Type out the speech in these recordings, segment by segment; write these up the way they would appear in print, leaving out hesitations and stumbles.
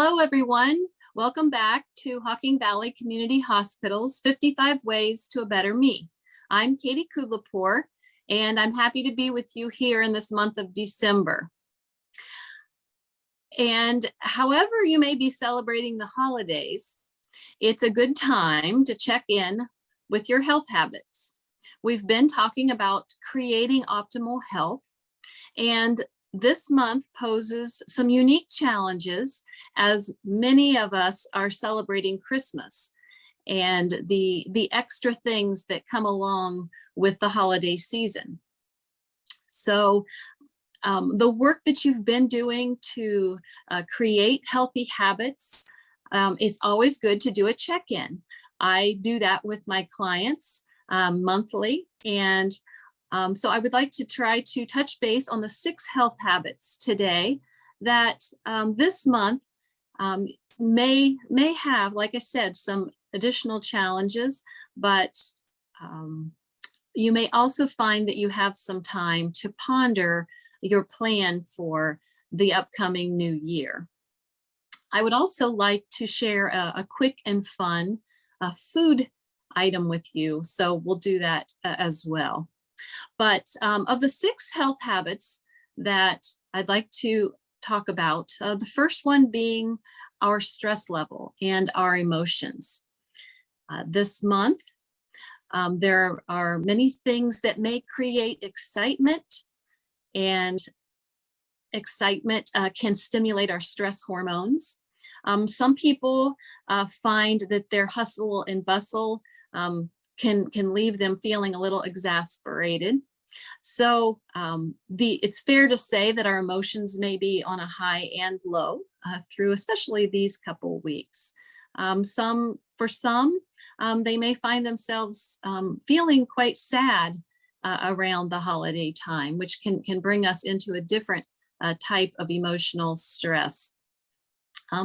Hello, everyone. Welcome back to Hocking Valley Community Hospital's 55 Ways to a Better Me. I'm Katy Kudlapur, and I'm happy to be with you here in this month of December. And however you may be celebrating the holidays, it's a good time to check in with your health habits. We've been talking about creating optimal health, and this month poses some unique challenges as many of us are celebrating Christmas and the extra things that come along with the holiday season. So the work that you've been doing to create healthy habits, it's always good to do a check-in. I do that with my clients monthly, and so I would like to try to touch base on the 6 health habits today that this month may have, like I said, some additional challenges, but you may also find that you have some time to ponder your plan for the upcoming new year. I would also like to share a quick and fun food item with you, so we'll do that as well. But of the 6 health habits that I'd like to talk about, the first one being our stress level and our emotions. This month, there are many things that may create excitement, and excitement can stimulate our stress hormones. Some people find that their hustle and bustle can leave them feeling a little exasperated. So it's fair to say that our emotions may be on a high and low through especially these couple weeks. For some, they may find themselves feeling quite sad around the holiday time, which can bring us into a different type of emotional stress.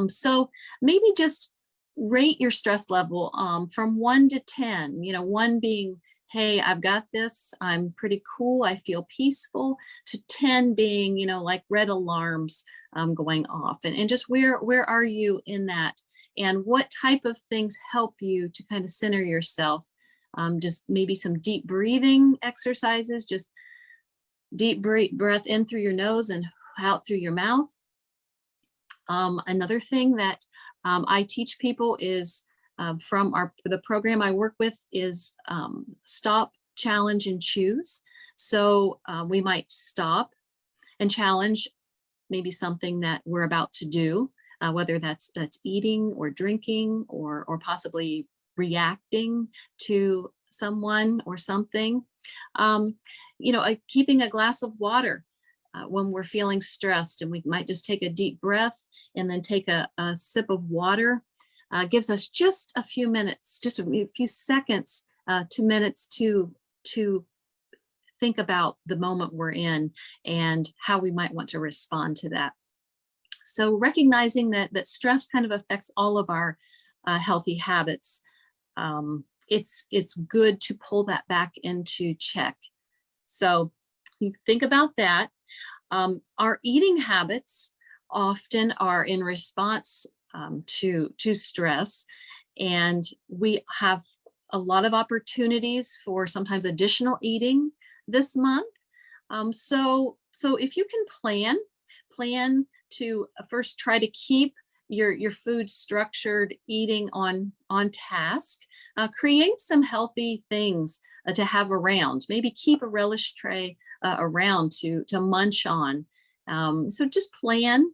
So maybe just rate your stress level from 1 to 10, 1 being, hey, I've got this, I'm pretty cool, I feel peaceful, to 10 being, like red alarms going off. And just where are you in that? And what type of things help you to kind of center yourself? Just maybe some deep breathing exercises, just deep breath in through your nose and out through your mouth. Another thing that I teach people is from the program I work with is stop, challenge, and choose. So we might stop and challenge maybe something that we're about to do, whether that's eating or drinking or possibly reacting to someone or something. Keeping a glass of water when we're feeling stressed, and we might just take a deep breath and then take a sip of water. Gives us just a few minutes, just a few seconds, 2 minutes to think about the moment we're in and how we might want to respond to that. So recognizing that stress kind of affects all of our healthy habits, it's good to pull that back into check. So you think about that. Our eating habits often are in response to stress, and we have a lot of opportunities for sometimes additional eating this month. So if you can plan to first try to keep your food structured, eating on task, create some healthy things to have around. Maybe keep a relish tray around to munch on. So just plan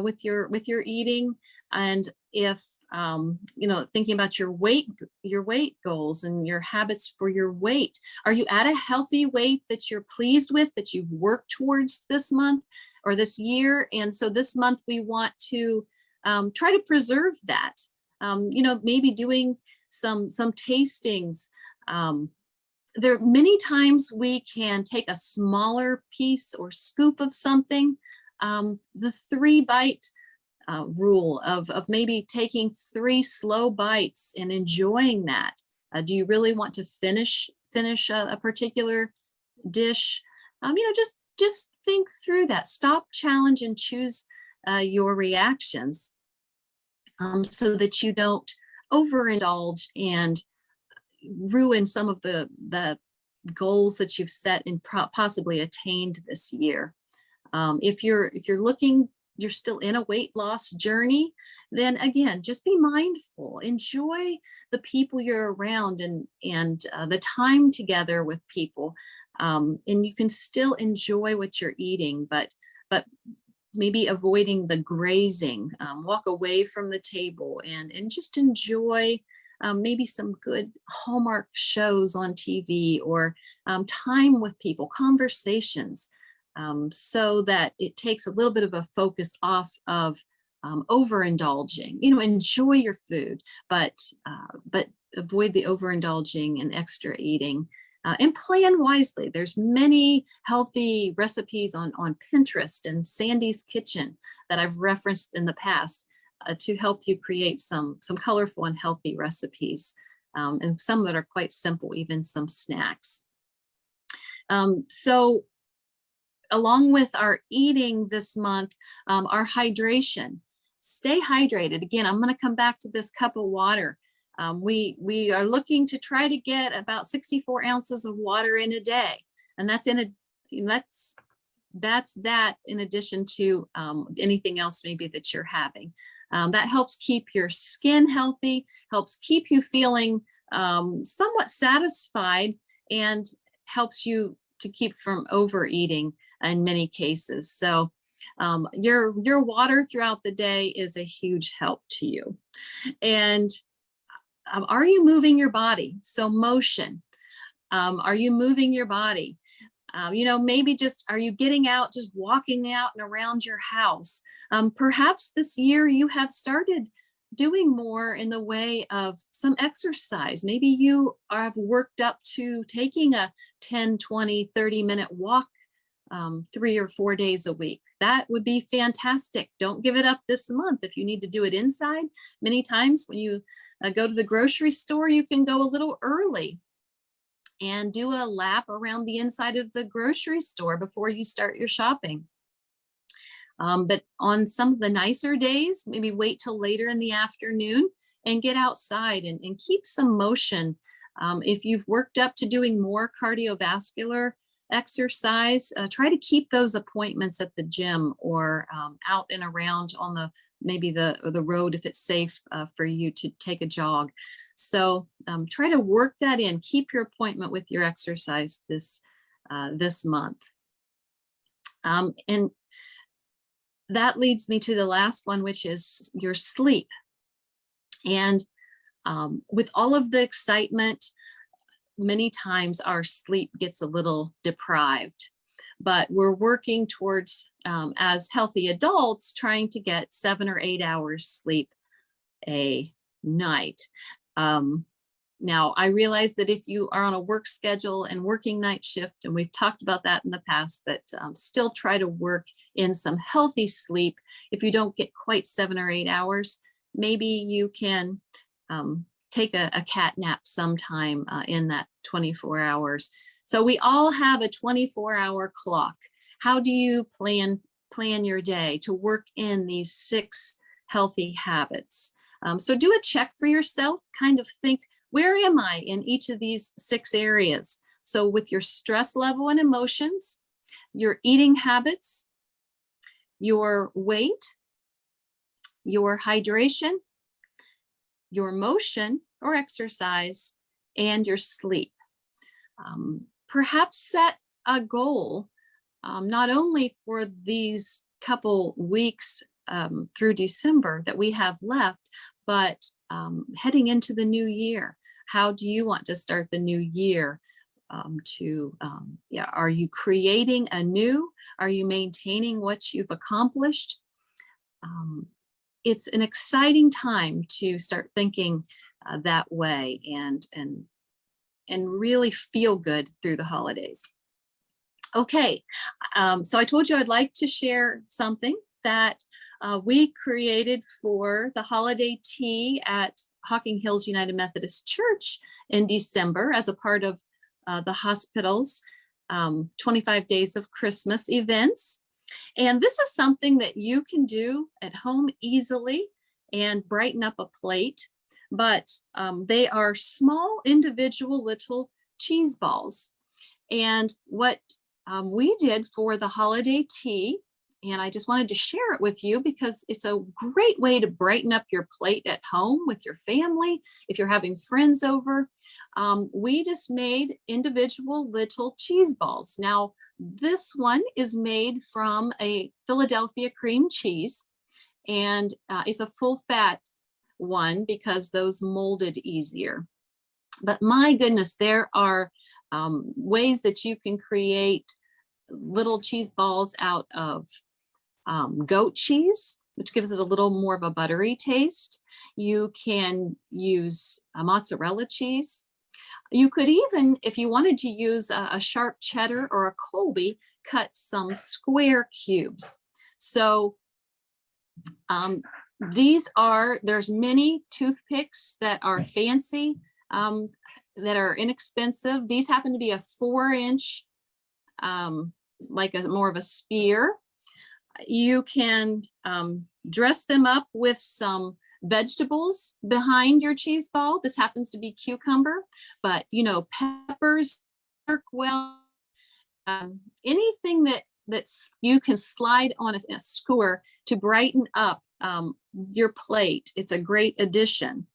with your eating. And if thinking about your weight goals and your habits for your weight, are you at a healthy weight that you're pleased with, that you've worked towards this month or this year? And so this month we want to try to preserve that. Maybe doing some tastings. There are many times we can take a smaller piece or scoop of something. The 3-bite rule of maybe taking 3 slow bites and enjoying that. Do you really want to finish a particular dish? Just think through that. Stop, challenge, and choose your reactions. so that you don't overindulge and ruin some of the goals that you've set and possibly attained this year. If you're looking, you're still in a weight loss journey, then again, just be mindful, enjoy the people you're around and the time together with people. And you can still enjoy what you're eating, but maybe avoiding the grazing, walk away from the table and just enjoy maybe some good Hallmark shows on TV or time with people, conversations, so that it takes a little bit of a focus off of overindulging. Enjoy your food, but avoid the overindulging and extra eating. And plan wisely. There's many healthy recipes on Pinterest and Sandy's Kitchen that I've referenced in the past to help you create some colorful and healthy recipes, and some that are quite simple, even some snacks. So along with our eating this month, our hydration. Stay hydrated. Again, I'm going to come back to this cup of water. We are looking to try to get about 64 ounces of water in a day, and that's that in addition to anything else maybe that you're having. That helps keep your skin healthy, helps keep you feeling somewhat satisfied, and helps you to keep from overeating in many cases. So your water throughout the day is a huge help to you. And are you moving your body? So motion. Are you moving your body? Maybe just, are you getting out, just walking out and around your house? Perhaps this year you have started doing more in the way of some exercise. Maybe you have worked up to taking a 10, 20, 30-minute walk 3 or 4 days a week. That would be fantastic. Don't give it up this month. If you need to do it inside, many times when you go to the grocery store, you can go a little early and do a lap around the inside of the grocery store before you start your shopping. But on some of the nicer days, maybe wait till later in the afternoon and get outside and keep some motion. If you've worked up to doing more cardiovascular exercise, try to keep those appointments at the gym or out and around on maybe the road if it's safe for you to take a jog. So try to work that in. Keep your appointment with your exercise this month. And that leads me to the last one, which is your sleep. And with all of the excitement, many times our sleep gets a little deprived, but we're working towards, as healthy adults, trying to get 7 or 8 hours sleep a night. Now, I realize that if you are on a work schedule and working night shift, and we've talked about that in the past, that still try to work in some healthy sleep. If you don't get quite 7 or 8 hours, maybe you can take a cat nap sometime in that 24 hours. So we all have a 24-hour clock. How do you plan your day to work in these 6 healthy habits? So do a check for yourself, kind of think, where am I in each of these 6 areas? So with your stress level and emotions, your eating habits, your weight, your hydration, your motion or exercise, and your sleep. Perhaps set a goal, not only for these couple weeks through December that we have left, but heading into the new year. How do you want to start the new year? Are you creating anew? Are you maintaining what you've accomplished? It's an exciting time to start thinking that way and really feel good through the holidays. Okay, so I told you I'd like to share something that we created for the holiday tea at Hocking Hills United Methodist Church in December as a part of the hospital's 25 Days of Christmas events. And this is something that you can do at home easily and brighten up a plate, but they are small individual little cheese balls. And what we did for the holiday tea, and I just wanted to share it with you because it's a great way to brighten up your plate at home with your family. If you're having friends over, we just made individual little cheese balls. Now, this one is made from a Philadelphia cream cheese, and it's a full fat one because those molded easier. But my goodness, there are ways that you can create little cheese balls out of goat cheese, which gives it a little more of a buttery taste. You can use mozzarella cheese. You could even, if you wanted to use a sharp cheddar or a Colby, cut some square cubes. So there's many toothpicks that are fancy, that are inexpensive. These happen to be a 4-inch, like more of a spear. You can dress them up with some vegetables behind your cheese ball. This happens to be cucumber, but peppers work well. Anything that you can slide on a skewer to brighten up your plate. It's a great addition.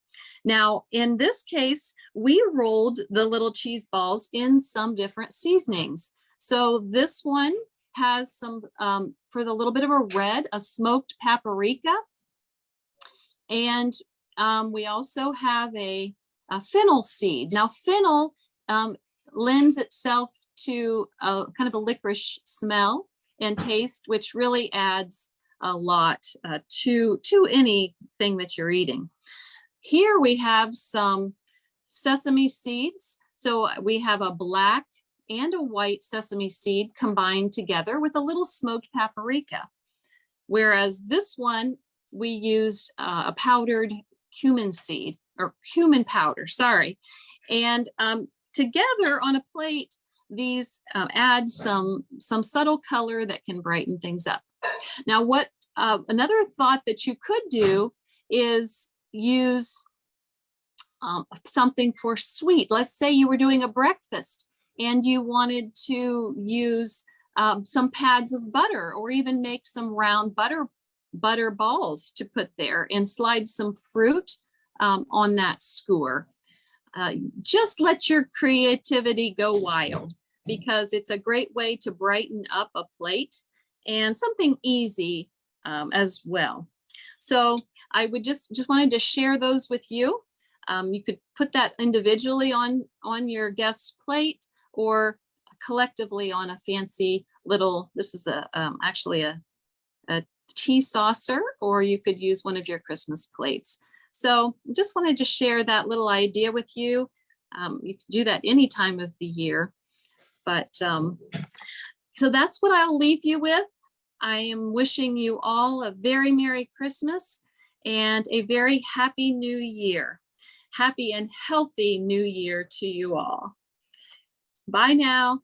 Now, in this case, we rolled the little cheese balls in some different seasonings. So this one has some, for the little bit of a red, a smoked paprika. And we also have a fennel seed. Now, fennel lends itself to a kind of a licorice smell and taste, which really adds a lot to anything that you're eating. Here we have some sesame seeds. So we have a black and a white sesame seed combined together with a little smoked paprika. Whereas this one, we used a powdered cumin seed, or cumin powder, sorry. And together on a plate, these add some subtle color that can brighten things up. Now, another thought that you could do is use something for sweet. Let's say you were doing a breakfast and you wanted to use some pads of butter, or even make some round butter balls to put there and slide some fruit on that skewer. Just let your creativity go wild, because it's a great way to brighten up a plate, and something easy as well. So I would just wanted to share those with you. You could put that individually on your guest's plate, or collectively on a fancy little, this is actually a tea saucer, or you could use one of your Christmas plates. So just wanted to share that little idea with you. You can do that any time of the year. But so that's what I'll leave you with. I am wishing you all a very Merry Christmas and a very Happy New Year. Happy and healthy New Year to you all. Bye now.